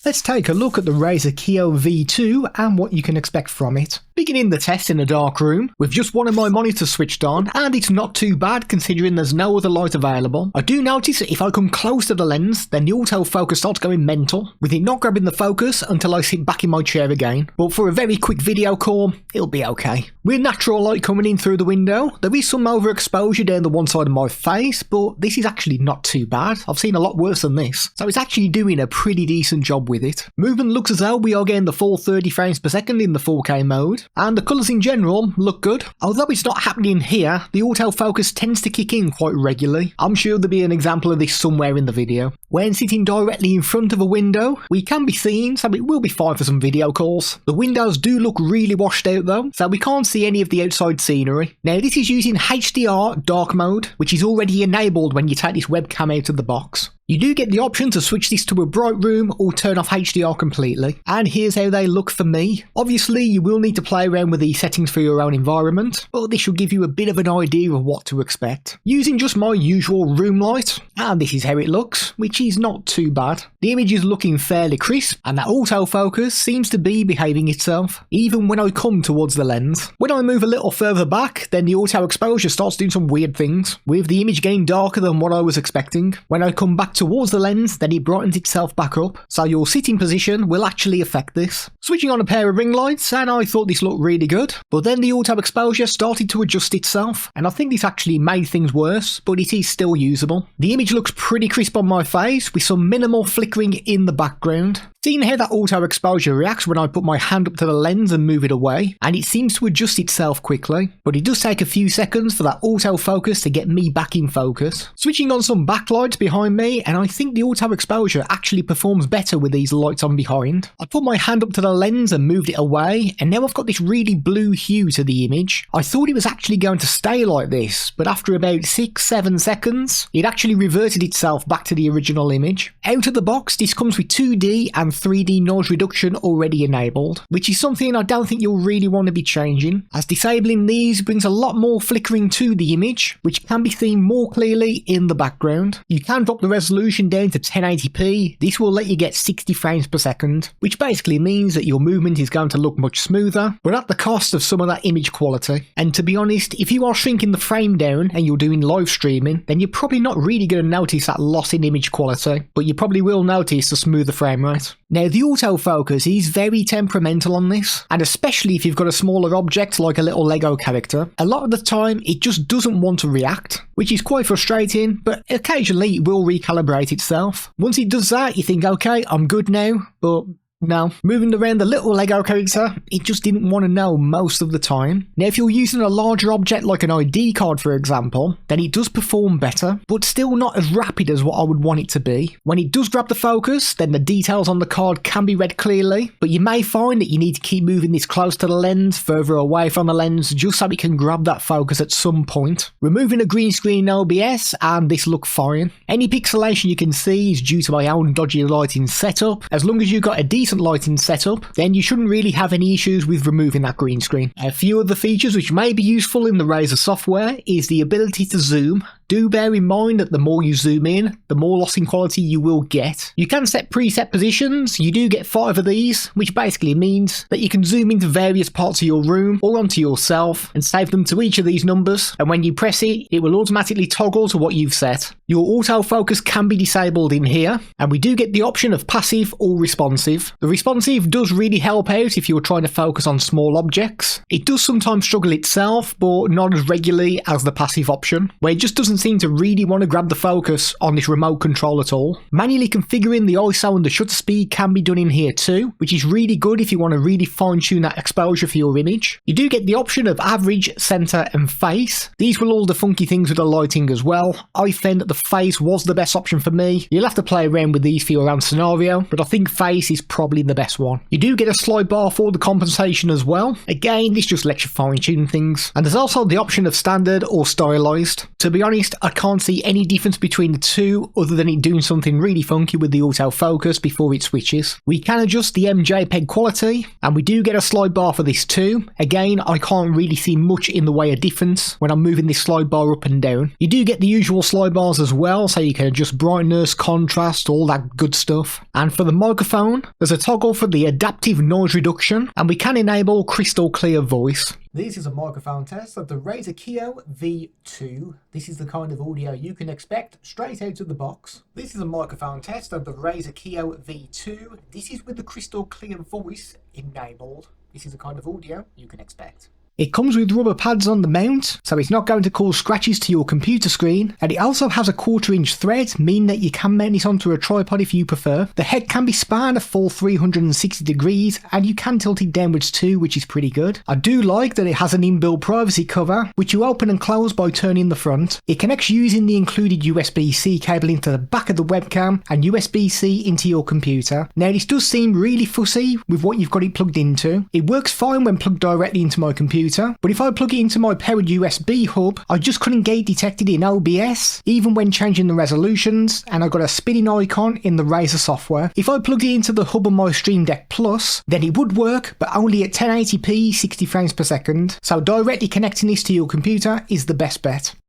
Let's take a look at the Razer Kiyo V2 and what you can expect from it. Beginning the test in a dark room, with just one of my monitors switched on, and it's not too bad considering there's no other light available. I do notice that if I come close to the lens, then the autofocus starts going mental, with it not grabbing the focus until I sit back in my chair again. But for a very quick video call, it'll be okay. With natural light coming in through the window, there is some overexposure down the one side of my face, but this is actually not too bad. I've seen a lot worse than this, so it's actually doing a pretty decent job with it. Movement looks as though we are getting the full 30 frames per second in the 4K mode, and the colours in general look good. Although it's not happening here, the autofocus tends to kick in quite regularly. I'm sure there'll be an example of this somewhere in the video. When sitting directly in front of a window, we can be seen, so it will be fine for some video calls. The windows do look really washed out though, so we can't see any of the outside scenery. Now this is using HDR dark mode, which is already enabled when you take this webcam out of the box. You do get the option to switch this to a bright room or turn off HDR completely, and here's how they look for me. Obviously you will need to play around with these settings for your own environment, but this should give you a bit of an idea of what to expect. Using just my usual room light, and this is how it looks, which is not too bad. The image is looking fairly crisp, and that autofocus seems to be behaving itself, even when I come towards the lens. When I move a little further back, then the auto exposure starts doing some weird things, with the image getting darker than what I was expecting. When I come back towards the lens, then it brightens itself back up, so your sitting position will actually affect this. Switching on a pair of ring lights, and I thought this looked really good, but then the auto exposure started to adjust itself, and I think this actually made things worse, but it is still usable. The image looks pretty crisp on my face, with some minimal flickering in the background. Seeing how that auto exposure reacts when I put my hand up to the lens and move it away, and it seems to adjust itself quickly, but it does take a few seconds for that autofocus to get me back in focus. Switching on some backlights behind me, and I think the auto exposure actually performs better with these lights on behind. I put my hand up to the lens and moved it away, and now I've got this really blue hue to the image. I thought it was actually going to stay like this, but after about 6-7 seconds, it actually reverted itself back to the original image. Out of the box, this comes with 2D and 3D noise reduction already enabled, which is something I don't think you'll really want to be changing, as disabling these brings a lot more flickering to the image, which can be seen more clearly in the background. You can drop the resolution down to 1080p. This will let you get 60 frames per second, which basically means that your movement is going to look much smoother, but at the cost of some of that image quality. And to be honest, if you are shrinking the frame down and you're doing live streaming, then you're probably not really going to notice that loss in image quality, but you probably will notice the smoother frame rate. Now the autofocus is very temperamental on this, and especially if you've got a smaller object like a little Lego character, a lot of the time it just doesn't want to react, which is quite frustrating, but occasionally it will recalibrate itself. Once it does that, you think, okay, I'm good now, but no. Moving around the little Lego character, it just didn't want to know most of the time. Now if you're using a larger object like an ID card for example, then it does perform better, but still not as rapid as what I would want it to be. When it does grab the focus, then the details on the card can be read clearly, but you may find that you need to keep moving this close to the lens, further away from the lens, just so it can grab that focus at some point. Removing a green screen OBS, and this looked fine. Any pixelation you can see is due to my own dodgy lighting setup. As long as you've got a decent lighting setup, then you shouldn't really have any issues with removing that green screen. A few other features which may be useful in the Razer software is the ability to zoom. Do bear in mind that the more you zoom in, the more loss in quality you will get. You can set preset positions. You do get 5 of these, which basically means that you can zoom into various parts of your room or onto yourself and save them to each of these numbers, and when you press it, it will automatically toggle to what you've set. Your autofocus can be disabled in here, and we do get the option of passive or responsive. The responsive does really help out if you're trying to focus on small objects. It does sometimes struggle itself, but not as regularly as the passive option, where it just doesn't seem to really want to grab the focus on this remote control at all. Manually configuring the ISO and the shutter speed can be done in here too, which is really good if you want to really fine tune that exposure for your image. You do get the option of average, center and face. These were all the funky things with the lighting as well. I found that the face was the best option for me. You'll have to play around with these for your own scenario, but I think face is probably the best one. You do get a slide bar for the compensation as well. Again, this just lets you fine tune things. And there's also the option of standard or stylized. To be honest, honest, I can't see any difference between the two other than it doing something really funky with the autofocus before it switches. We can adjust the MJPEG quality, and we do get a slide bar for this too. Again, I can't really see much in the way of difference when I'm moving this slide bar up and down. You do get the usual slide bars as well, so you can adjust brightness, contrast, all that good stuff. And for the microphone, there's a toggle for the adaptive noise reduction, and we can enable crystal clear voice. This is a microphone test of the Razer Kiyo V2. This is the kind of audio you can expect straight out of the box. This is a microphone test of the Razer Kiyo V2. This is with the crystal clear voice enabled. This is the kind of audio you can expect. It comes with rubber pads on the mount, so it's not going to cause scratches to your computer screen, and it also has a 1/4-inch thread, meaning that you can mount it onto a tripod if you prefer. The head can be spanned a full 360 degrees, and you can tilt it downwards too, which is pretty good. I do like that it has an inbuilt privacy cover, which you open and close by turning the front. It connects using the included USB-C cable into the back of the webcam, and USB-C into your computer. Now this does seem really fussy with what you've got it plugged into. It works fine when plugged directly into my computer, but if I plug it into my powered USB hub, I just couldn't get it detected in OBS, even when changing the resolutions, and I got a spinning icon in the Razer software. If I plugged it into the hub on my Stream Deck Plus, then it would work, but only at 1080p 60 frames per second, so directly connecting this to your computer is the best bet.